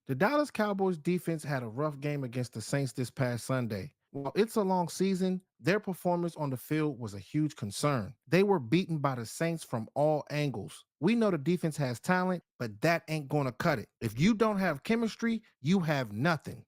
The Dallas Cowboys defense had a rough game against the Saints this past Sunday. While it's a long season, their performance on the field was a huge concern. They were beaten by the Saints from all angles. We know the defense has talent, but that ain't going to cut it. If you don't have chemistry, you have nothing.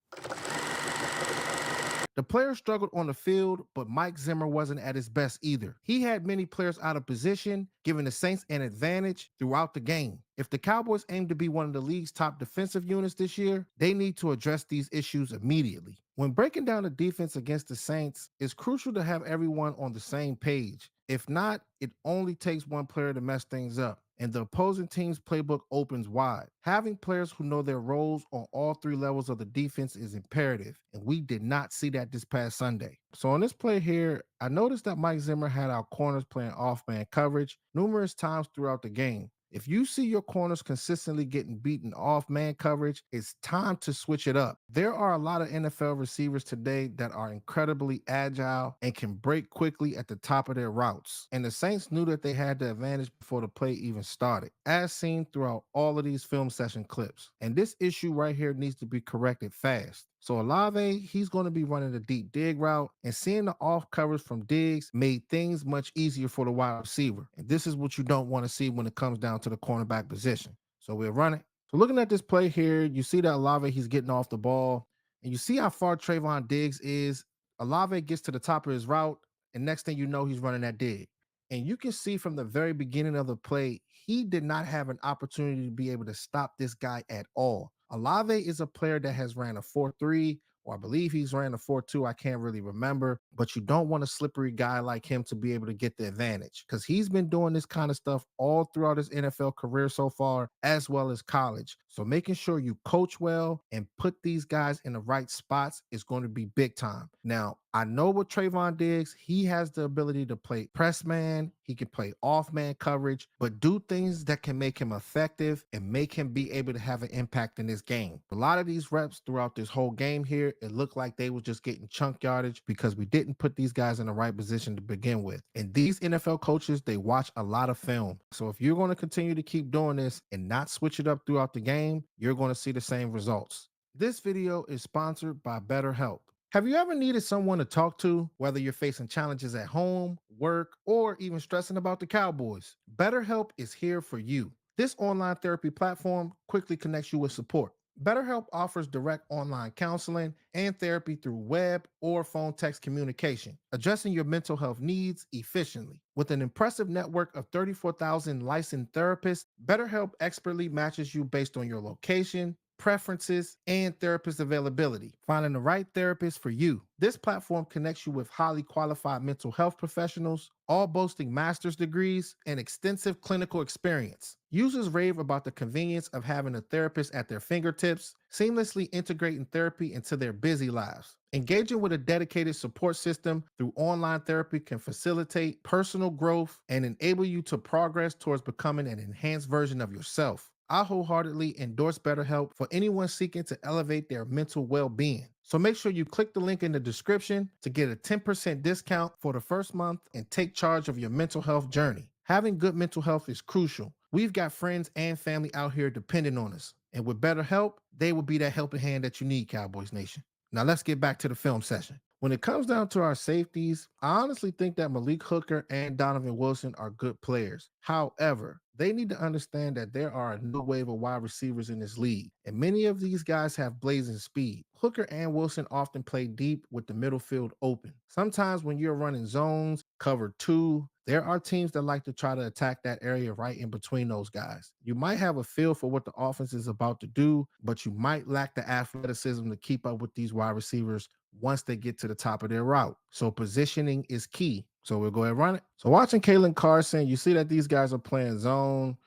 The players struggled on the field, but Mike Zimmer wasn't at his best either. He had many players out of position, giving the Saints an advantage throughout the game. If the Cowboys aim to be one of the league's top defensive units this year, they need to address these issues immediately. When breaking down the defense against the Saints, it's crucial to have everyone on the same page. If not, it only takes one player to mess things up, and the opposing team's playbook opens wide. Having players who know their roles on all three levels of the defense is imperative, and we did not see that this past Sunday. So on this play here, I noticed that Mike Zimmer had our corners playing off-man coverage numerous times throughout the game. If you see your corners consistently getting beaten off man coverage, it's time to switch it up. There are a lot of NFL receivers today that are incredibly agile and can break quickly at the top of their routes. And the Saints knew that they had the advantage before the play even started, as seen throughout all of these film session clips. And this issue right here needs to be corrected fast. So Olave, he's going to be running the deep dig route, and seeing the off coverage from Diggs made things much easier for the wide receiver. And this is what you don't want to see when it comes down to the cornerback position. So we're running. So looking at this play here, you see that Olave, he's getting off the ball, and you see how far Trayvon Diggs is. Olave gets to the top of his route, and next thing you know, he's running that dig. And you can see from the very beginning of the play, he did not have an opportunity to be able to stop this guy at all. Olave is a player that has ran a 4-3, or I believe he's ran a 4-2. I can't really remember, but you don't want a slippery guy like him to be able to get the advantage because he's been doing this kind of stuff all throughout his NFL career so far, as well as college. So making sure you coach well and put these guys in the right spots is going to be big time. Now, I know with Trayvon Diggs, he has the ability to play press man, he can play off man coverage, but do things that can make him effective and make him be able to have an impact in this game. A lot of these reps throughout this whole game here, it looked like they were just getting chunk yardage because we didn't put these guys in the right position to begin with. And these NFL coaches, they watch a lot of film. So if you're going to continue to keep doing this and not switch it up throughout the game, you're going to see the same results. This video is sponsored by BetterHelp. Have you ever needed someone to talk to, whether you're facing challenges at home, work, or even stressing about the Cowboys? BetterHelp is here for you. This online therapy platform quickly connects you with support. BetterHelp offers direct online counseling and therapy through web or phone text communication, addressing your mental health needs efficiently. With an impressive network of 34,000 licensed therapists, BetterHelp expertly matches you based on your location, preferences, and therapist availability, finding the right therapist for you. This platform connects you with highly qualified mental health professionals, all boasting master's degrees and extensive clinical experience. Users rave about the convenience of having a therapist at their fingertips, seamlessly integrating therapy into their busy lives. Engaging with a dedicated support system through online therapy can facilitate personal growth and enable you to progress towards becoming an enhanced version of yourself. I wholeheartedly endorse BetterHelp for anyone seeking to elevate their mental well-being. So make sure you click the link in the description to get a 10% discount for the first month and take charge of your mental health journey. Having good mental health is crucial. We've got friends and family out here depending on us. And with BetterHelp, they will be that helping hand that you need, Cowboys Nation. Now let's get back to the film session. When it comes down to our safeties, I honestly think that Malik Hooker and Donovan Wilson are good players. However, they need to understand that there are a new wave of wide receivers in this league, and many of these guys have blazing speed. Hooker and Wilson often play deep with the middle field open. Sometimes when you're running zones, cover two, there are teams that like to try to attack that area right in between those guys. You might have a feel for what the offense is about to do, but you might lack the athleticism to keep up with these wide receivers once they get to the top of their route. So positioning is key. So we'll go ahead and run it. So watching Kalen Carson, you see that these guys are playing zone.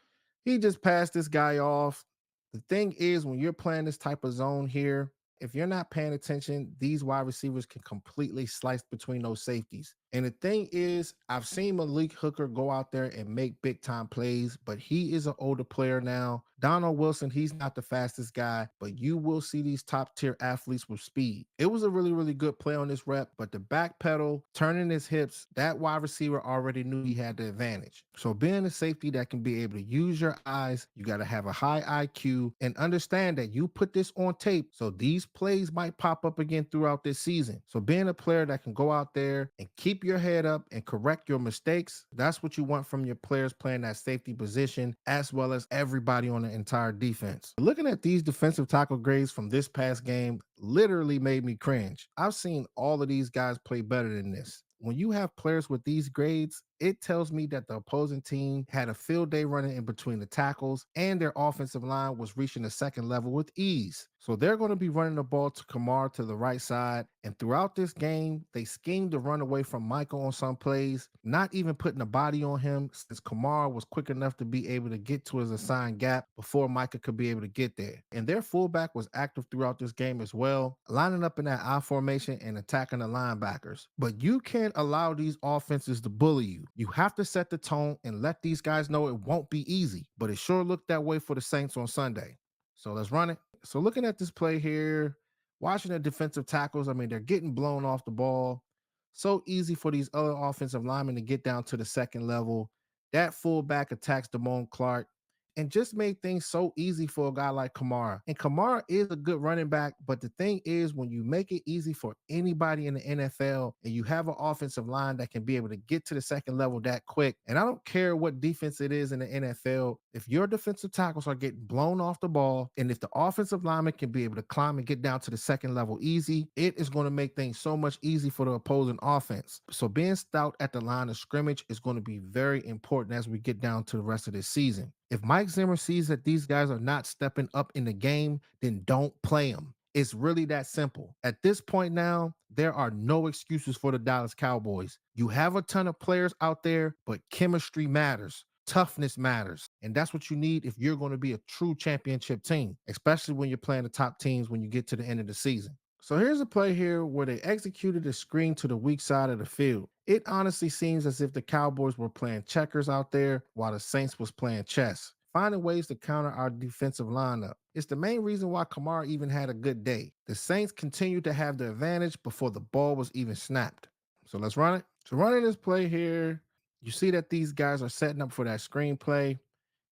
He just passed this guy off. The thing is, when you're playing this type of zone here, if you're not paying attention, these wide receivers can completely slice between those safeties. And the thing is, I've seen Malik Hooker go out there and make big time plays, but he is an older player now. Donald Wilson, he's not the fastest guy, but you will see these top tier athletes with speed. It was a really, really good play on this rep, but the back pedal, turning his hips, that wide receiver already knew he had the advantage. So being a safety that can be able to use your eyes, you got to have a high IQ and understand that you put this on tape. So these plays might pop up again throughout this season. So being a player that can go out there and keep your head up and correct your mistakes, that's what you want from your players playing that safety position, as well as everybody on the entire defense. Looking at these defensive tackle grades from this past game literally made me cringe. I've seen all of these guys play better than this. When you have players with these grades, it tells me that the opposing team had a field day running in between the tackles and their offensive line was reaching the second level with ease. So they're going to be running the ball to Kamar to the right side. And throughout this game, they schemed to run away from Michael on some plays, not even putting a body on him since Kamar was quick enough to be able to get to his assigned gap before Micah could be able to get there. And their fullback was active throughout this game as well, lining up in that I formation and attacking the linebackers. But you can't allow these offenses to bully you. You have to set the tone and let these guys know it won't be easy, but it sure looked that way for the Saints on Sunday. So let's run it. So looking at this play here, watching the defensive tackles, I mean, they're getting blown off the ball. So easy for these other offensive linemen to get down to the second level. That fullback attacks Damone Clark and just made things so easy for a guy like Kamara. And Kamara is a good running back, but the thing is, when you make it easy for anybody in the NFL and you have an offensive line that can be able to get to the second level that quick, and I don't care what defense it is in the NFL, if your defensive tackles are getting blown off the ball, and if the offensive lineman can be able to climb and get down to the second level easy, it is going to make things so much easy for the opposing offense. So being stout at the line of scrimmage is going to be very important as we get down to the rest of this season. If Mike Zimmer sees that these guys are not stepping up in the game, then don't play them. It's really that simple. At this point now, there are no excuses for the Dallas Cowboys. You have a ton of players out there, but chemistry matters. Toughness matters. And that's what you need if you're going to be a true championship team, especially when you're playing the top teams when you get to the end of the season. So here's a play here where they executed a screen to the weak side of the field. It honestly seems as if the Cowboys were playing checkers out there while the Saints was playing chess, finding ways to counter our defensive lineup. It's the main reason why Kamara even had a good day. The Saints continued to have the advantage before the ball was even snapped. So let's run it. So running this play here, you see that these guys are setting up for that screenplay.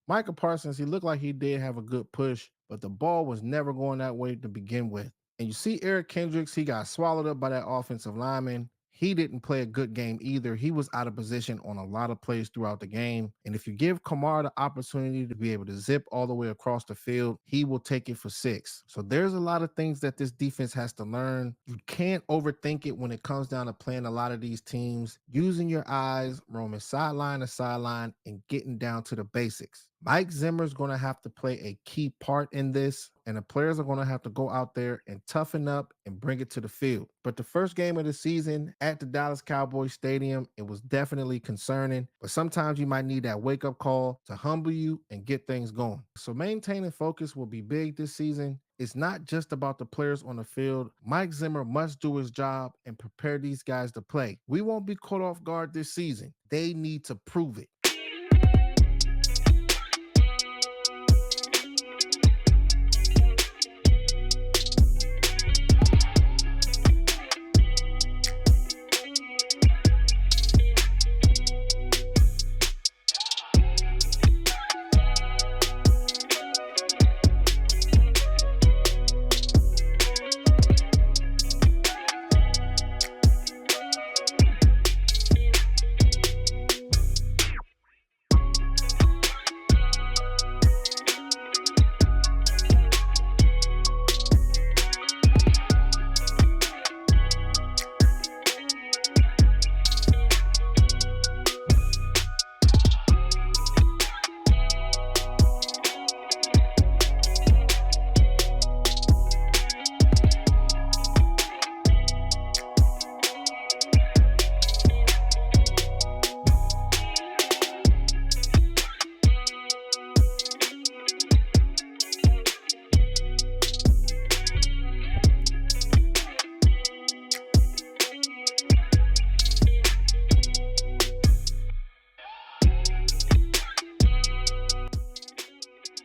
Michael Parsons, he looked like he did have a good push, but the ball was never going that way to begin with. And you see Eric Kendricks, he got swallowed up by that offensive lineman. He didn't play a good game either. He was out of position on a lot of plays throughout the game. And if you give Kamara the opportunity to be able to zip all the way across the field, he will take it for 6. So there's a lot of things that this defense has to learn. You can't overthink it when it comes down to playing a lot of these teams, using your eyes, roaming sideline to sideline, and getting down to the basics. Mike Zimmer is going to have to play a key part in this, and the players are going to have to go out there and toughen up and bring it to the field. But the first game of the season at the Dallas Cowboys Stadium, it was definitely concerning, but sometimes you might need that wake-up call to humble you and get things going. So maintaining focus will be big this season. It's not just about the players on the field. Mike Zimmer must do his job and prepare these guys to play. We won't be caught off guard this season. They need to prove it.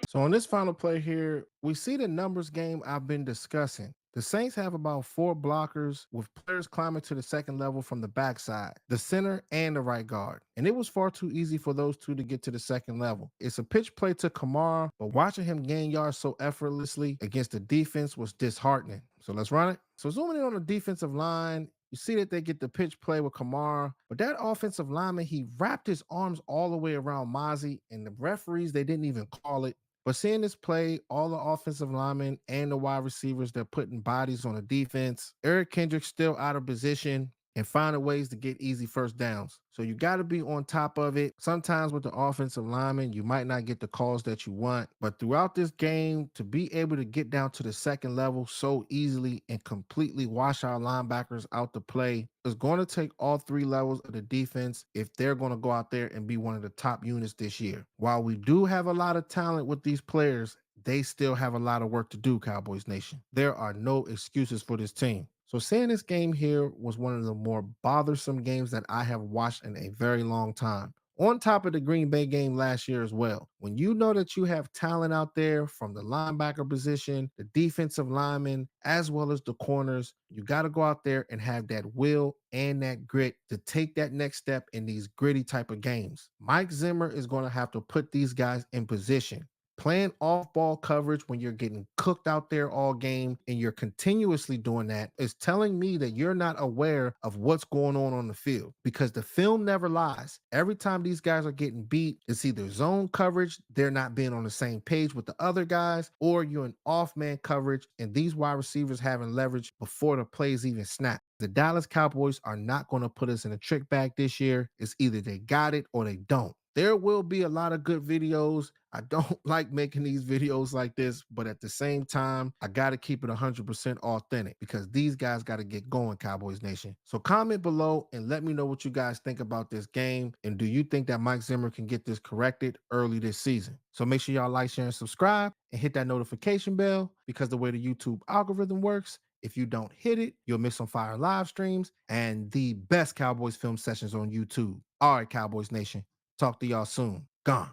So on this final play here, we see the numbers game I've been discussing. The Saints have about 4 blockers with players climbing to the second level from the backside, the center and the right guard. And it was far too easy for those two to get to the second level. It's a pitch play to Kamara, but watching him gain yards so effortlessly against the defense was disheartening. So let's run it. So zooming in on the defensive line, you see that they get the pitch play with Kamara, but that offensive lineman, he wrapped his arms all the way around Mozzie, and the referees, they didn't even call it. But seeing this play, all the offensive linemen and the wide receivers, they're putting bodies on the defense. Eric Kendrick's still out of position and finding ways to get easy first downs. So you got to be on top of it. Sometimes with the offensive linemen, you might not get the calls that you want. But throughout this game, to be able to get down to the second level so easily and completely wash our linebackers out to play is going to take all 3 levels of the defense if they're going to go out there and be one of the top units this year. While we do have a lot of talent with these players, they still have a lot of work to do, Cowboys Nation. There are no excuses for this team. So saying this game here was one of the more bothersome games that I have watched in a very long time. On top of the Green Bay game last year as well. When you know that you have talent out there from the linebacker position, the defensive linemen, as well as the corners, you got to go out there and have that will and that grit to take that next step in these gritty type of games. Mike Zimmer is going to have to put these guys in position. Playing off ball coverage when you're getting cooked out there all game and you're continuously doing that is telling me that you're not aware of what's going on the field, because the film never lies. Every time these guys are getting beat, it's either zone coverage, they're not being on the same page with the other guys, or you're in off man coverage and these wide receivers having leverage before the plays even snap. The Dallas Cowboys are not going to put us in a trick bag this year. It's either they got it or they don't. There will be a lot of good videos. I don't like making these videos like this, but at the same time, I got to keep it 100% authentic because these guys got to get going, Cowboys Nation. So comment below and let me know what you guys think about this game. And do you think that Mike Zimmer can get this corrected early this season? So make sure y'all like, share, and subscribe and hit that notification bell, because the way the YouTube algorithm works, if you don't hit it, you'll miss on fire live streams and the best Cowboys film sessions on YouTube. All right, Cowboys Nation. Talk to y'all soon. Gone.